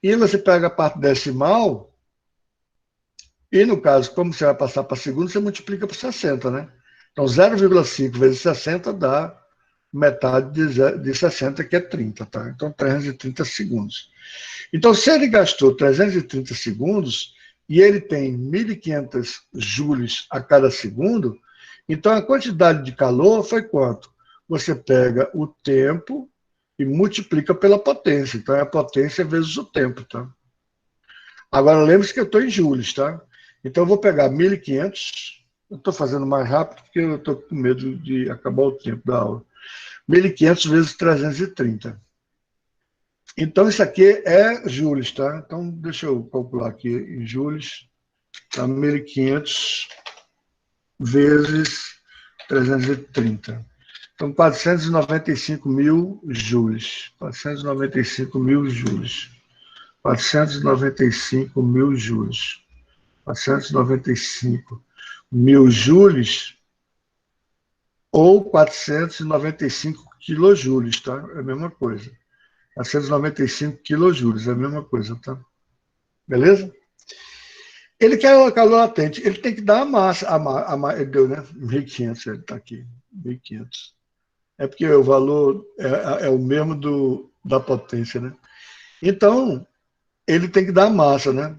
E você pega a parte decimal, e no caso, como você vai passar para segundo, você multiplica por 60, né? Então, 0,5 vezes 60 dá metade de 60, que é 30, tá? Então, 330 segundos. Então, se ele gastou 330 segundos e ele tem 1.500 joules a cada segundo, então a quantidade de calor foi quanto? Você pega o tempo e multiplica pela potência. Então, é a potência vezes o tempo, tá? Agora, lembre-se que eu estou em joules, tá? Então, eu vou pegar 1.500. Eu estou fazendo mais rápido porque eu estou com medo de acabar o tempo da aula. 1.500 vezes 330. Então, isso aqui é joules, tá? Então, deixa eu calcular aqui em joules. Tá? 1.500 vezes 330. Então, 495 mil joules. 495 mil joules. 495 mil joules. 495 mil joules ou 495 quilojoules, tá? É a mesma coisa. 495 quilojoules, é a mesma coisa, tá? Beleza? Ele quer o calor latente, ele tem que dar a massa, ele deu, né? 1.500, ele está aqui, 1.500. É porque o valor é o mesmo da potência, né? Então, ele tem que dar a massa, né?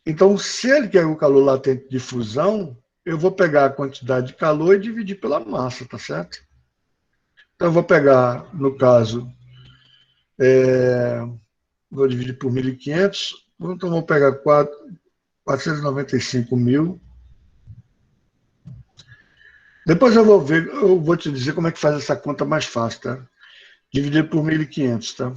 Então, se ele quer o calor latente de fusão, eu vou pegar a quantidade de calor e dividir pela massa, tá certo? Então, eu vou pegar, no caso, vou dividir por 1.500, então vou pegar 495 mil. Depois eu vou te dizer como é que faz essa conta mais fácil, tá? Dividir por 1.500, tá?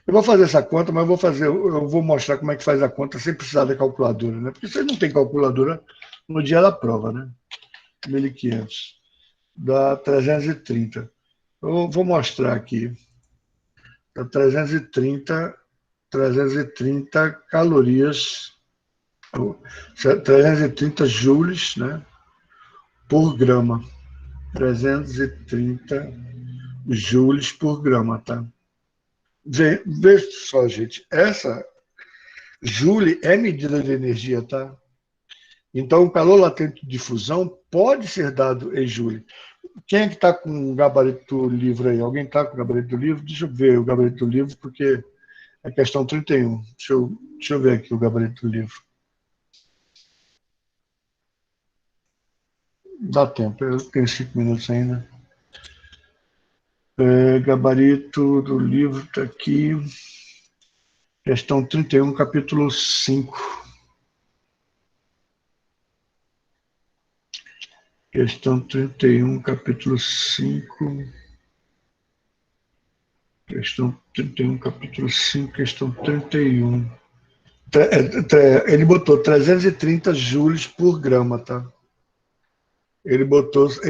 Eu vou fazer essa conta, mas eu vou mostrar como é que faz a conta sem precisar da calculadora, né? Porque você não tem calculadora no dia da prova, né? 1.500 dá 330. Eu vou mostrar aqui. Dá 330 calorias, 330 joules, né? Por grama. 330 joules por grama, tá? Veja só, gente, essa joule é medida de energia, tá? Então, o calor latente de fusão pode ser dado em joule. Quem é que está com o gabarito do livro aí? Alguém está com o gabarito do livro? Deixa eu ver o gabarito do livro, porque é questão 31. Deixa eu ver aqui o gabarito do livro. Dá tempo, eu tenho 5 minutos ainda. Gabarito do livro está aqui. Questão 31, capítulo 5. Questão 31, capítulo 5. Questão 31, capítulo 5, questão 31. Ele botou 330 joules por grama, tá? Ele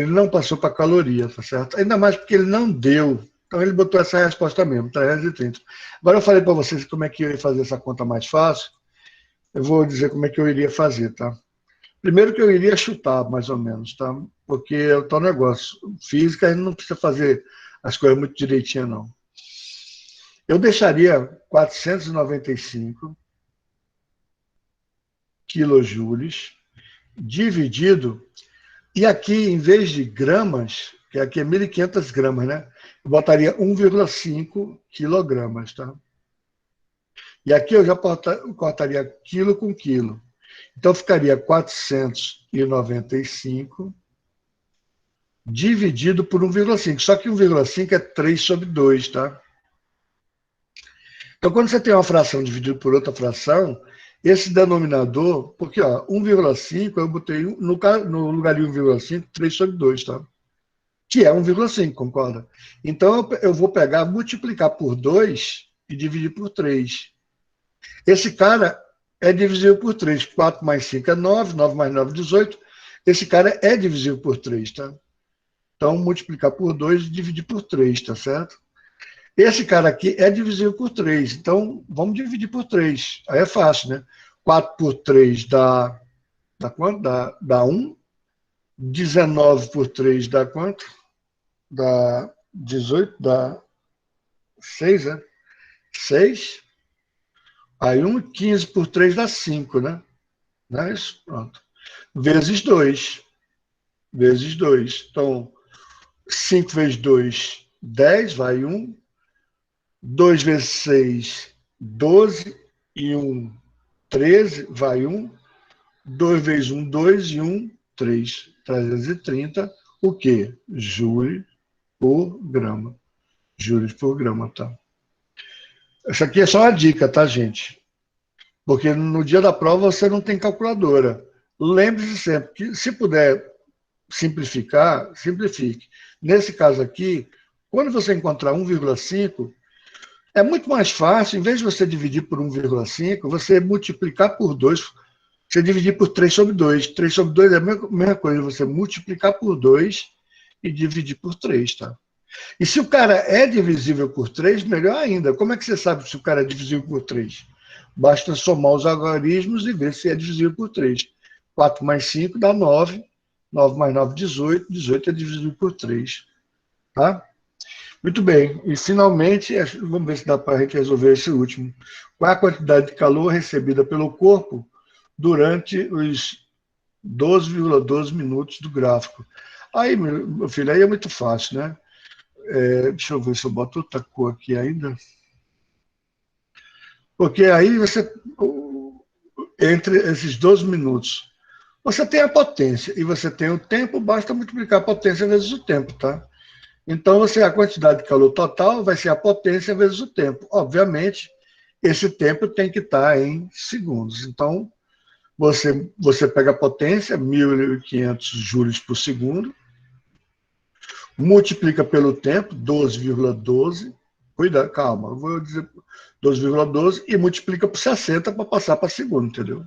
não passou para caloria, tá certo? Ainda mais porque ele não deu. Então ele botou essa resposta mesmo, 330. Agora eu falei para vocês como é que eu ia fazer essa conta mais fácil. Eu vou dizer como é que eu iria fazer, tá? Primeiro que eu iria chutar, mais ou menos, tá? Porque é o tal negócio. Física, a gente não precisa fazer as coisas muito direitinho, não. Eu deixaria 495 quilojoules dividido, e aqui, em vez de gramas, que aqui é 1.500 gramas, né? Eu botaria 1,5 quilogramas, tá? E aqui eu já cortaria quilo com quilo. Então, ficaria 495 dividido por 1,5. Só que 1,5 é 3 sobre 2, tá? Então, quando você tem uma fração dividida por outra fração, esse denominador, porque 1,5 eu botei no lugar de 1,5, 3 sobre 2, tá? Que é 1,5, concorda? Então, eu vou pegar, multiplicar por 2 e dividir por 3. Esse cara é divisível por 3. 4 mais 5 é 9, 9 mais 9 é 18. Esse cara é divisível por 3, tá? Então, multiplicar por 2 e dividir por 3, tá certo? Esse cara aqui é divisível por 3. Então, vamos dividir por 3. Aí é fácil, né? 4 por 3 dá quanto? Dá 1. 19 por 3 dá quanto? Dá 18, dá 6, né? 6. Aí 15 por 3 dá 5, né? Não é isso? Pronto. Vezes 2. Vezes 2. Então, 5 vezes 2, 10, vai 1. 2 vezes 6, 12. E 1, 13, vai 1. 2 vezes 1, 2. E 1, 3. 330. O quê? Joules por grama. Joules por grama, tá? Essa aqui é só uma dica, tá, gente? Porque no dia da prova você não tem calculadora. Lembre-se sempre que, se puder simplificar, simplifique. Nesse caso aqui, quando você encontrar 1,5, é muito mais fácil, em vez de você dividir por 1,5, você multiplicar por 2, você dividir por 3 sobre 2. 3 sobre 2 é a mesma coisa, você multiplicar por 2 e dividir por 3, tá? E se o cara é divisível por 3, melhor ainda. Como é que você sabe se o cara é divisível por 3? Basta somar os algarismos e ver se é divisível por 3. 4 mais 5 dá 9. 9 mais 9, 18. 18 é divisível por 3. Tá? Muito bem. E, finalmente, vamos ver se dá para a gente resolver esse último. Qual é a quantidade de calor recebida pelo corpo durante os 12,12 minutos do gráfico? Aí, meu filho, aí é muito fácil, né? Deixa eu ver se eu boto outra cor aqui ainda. Porque aí você, entre esses 12 minutos, você tem a potência e você tem o tempo, basta multiplicar a potência vezes o tempo, tá? Então, a quantidade de calor total vai ser a potência vezes o tempo. Obviamente, esse tempo tem que estar em segundos. Então, você pega a potência, 1.500 joules por segundo, multiplica pelo tempo, 12,12. Cuidado, calma, eu vou dizer 12,12 e multiplica por 60 para passar para segundo, entendeu?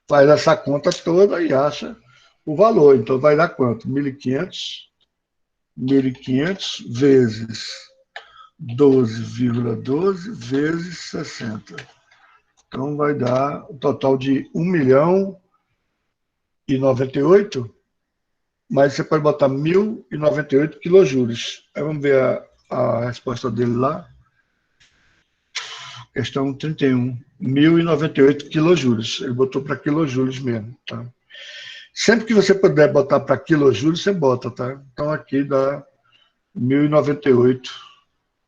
Faz essa conta toda e acha o valor. Então vai dar quanto? 1.500 vezes 12,12 vezes 60. Então vai dar um total de 1.098.000, mas você pode botar 1.098 quilojoules. Aí vamos ver a resposta dele lá. Questão 31. 1.098 quilojoules. Ele botou para quilojoules mesmo, tá? Sempre que você puder botar para quilojoules, você bota, tá? Então aqui dá 1.098.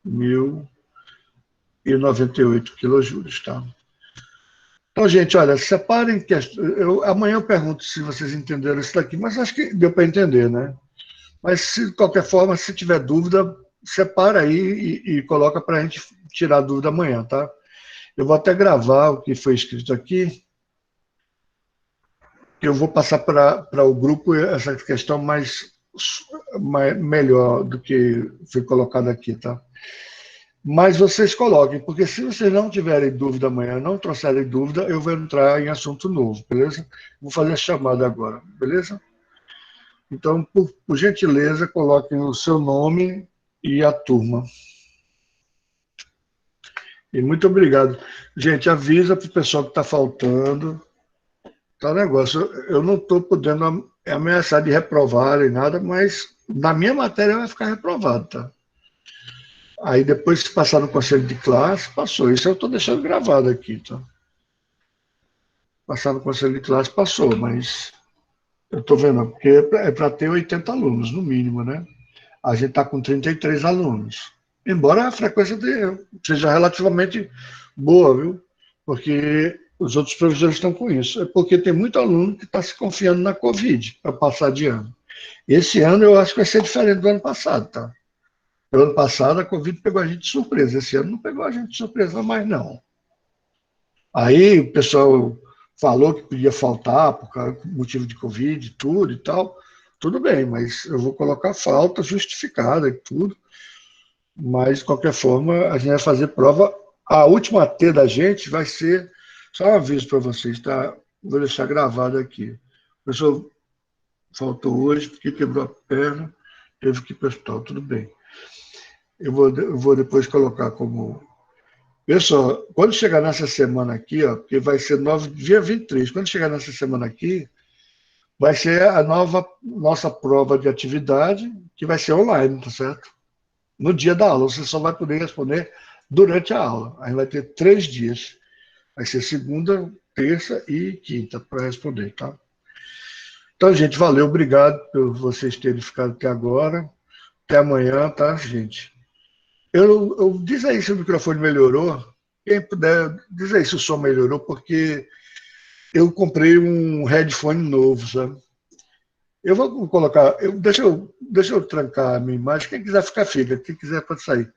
1.098 quilojoules, tá? Então, gente, olha, separem que amanhã eu pergunto se vocês entenderam isso daqui, mas acho que deu para entender, né? Mas, de qualquer forma, se tiver dúvida, separa aí e coloca para a gente tirar a dúvida amanhã, tá? Eu vou até gravar o que foi escrito aqui. Eu vou passar para o grupo essa questão melhor do que foi colocado aqui, tá? Mas vocês coloquem, porque se vocês não tiverem dúvida amanhã, não trouxerem dúvida, eu vou entrar em assunto novo, beleza? Vou fazer a chamada agora, beleza? Então, por gentileza, coloquem o seu nome e a turma. E muito obrigado. Gente, avisa para o pessoal que está faltando. Tá negócio. Eu não estou podendo ameaçar de reprovar nem nada, mas na minha matéria vai ficar reprovado, tá? Aí depois, se passar no conselho de classe, passou. Isso eu estou deixando gravado aqui, tá? Passar no conselho de classe, passou, mas eu estou vendo, porque é para ter 80 alunos, no mínimo, né? A gente está com 33 alunos. Embora a frequência seja relativamente boa, viu? Porque os outros professores estão com isso. É porque tem muito aluno que está se confiando na Covid para passar de ano. Esse ano eu acho que vai ser diferente do ano passado, tá? No ano passado a Covid pegou a gente de surpresa. Esse ano não pegou a gente de surpresa mais, não. Aí o pessoal falou que podia faltar por motivo de Covid, tudo e tal. Tudo bem, mas eu vou colocar falta justificada e tudo. Mas, de qualquer forma, a gente vai fazer prova. A última T da gente vai ser, só um aviso para vocês, tá? Vou deixar gravado aqui. O professor faltou hoje porque quebrou a perna, teve que ir para o hospital, tudo bem. Eu vou depois colocar como... Pessoal, quando chegar nessa semana aqui, ó, porque vai ser dia 23, quando chegar nessa semana aqui, vai ser a nossa prova de atividade, que vai ser online, tá certo? No dia da aula, você só vai poder responder durante a aula. Aí vai ter 3 dias. Vai ser segunda, terça e quinta para responder, tá? Então, gente, valeu, obrigado por vocês terem ficado até agora. Até amanhã, tá, gente? Diz aí se o microfone melhorou. Quem puder, diz aí se o som melhorou, porque eu comprei um headphone novo, sabe? Eu vou colocar... Deixa eu trancar a minha imagem. Quem quiser ficar, fica. Quem quiser pode sair.